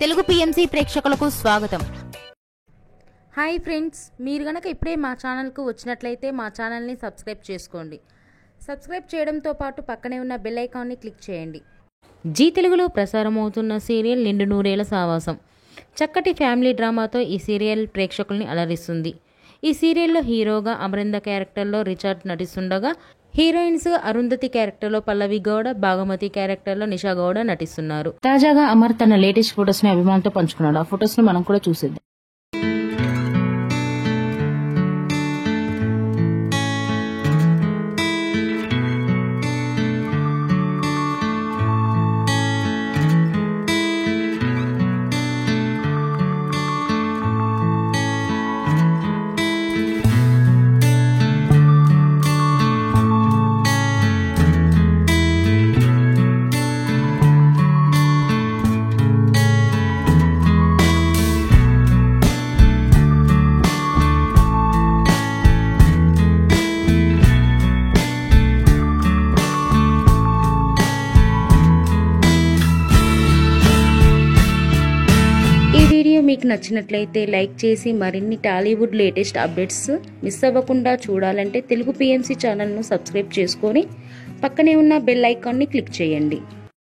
Telugu PMC ప్రేక్షకులకు స్వాగతం. Hi friends, మీరు గనక ఇప్పుడే మా ఛానల్కు వచ్చినట్లయితే మా ఛానల్ని సబ్స్క్రైబ్ చేసుకోండి. సబ్స్క్రైబ్ చేయడంతో పాటు పక్కనే ఉన్న బెల్ ఐకాన్ని క్లిక్ చేయండి. జీ తెలుగులో ప్రసారమవుతున్న సీరియల్ నిండు నూరేళ్ల సావాసం చక్కటి ఫ్యామిలీ డ్రామాతో ఈ సీరియల్ ప్రేక్షకుల్ని అలరిస్తుంది. ఈ సీరియల్లో హీరోగా అమరింద క్యారెక్టర్లో రిచార్డ్ నటిస్తుండగా, హీరోయిన్స్ అరుంధతి క్యారెక్టర్లో పల్లవి గౌడ, భాగమతి క్యారెక్టర్లో నిషా గౌడ నటిస్తున్నారు. తాజాగా అమర్ తన లేటెస్ట్ ఫొటోస్ ని అభిమానులతో పంచుకున్నాడు. ఆ ఫొటోస్ ని మనం కూడా చూసేద్దాం. ఈ వీడియో మీకు నచ్చినట్లయితే లైక్ చేసి మరిన్ని టాలీవుడ్ లేటెస్ట్ అప్డేట్స్ మిస్ అవ్వకుండా చూడాలంటే తెలుగు పిఎంసి ఛానల్ను సబ్స్క్రైబ్ చేసుకొని పక్కనే ఉన్న బెల్ ఐకాన్ని క్లిక్ చేయండి.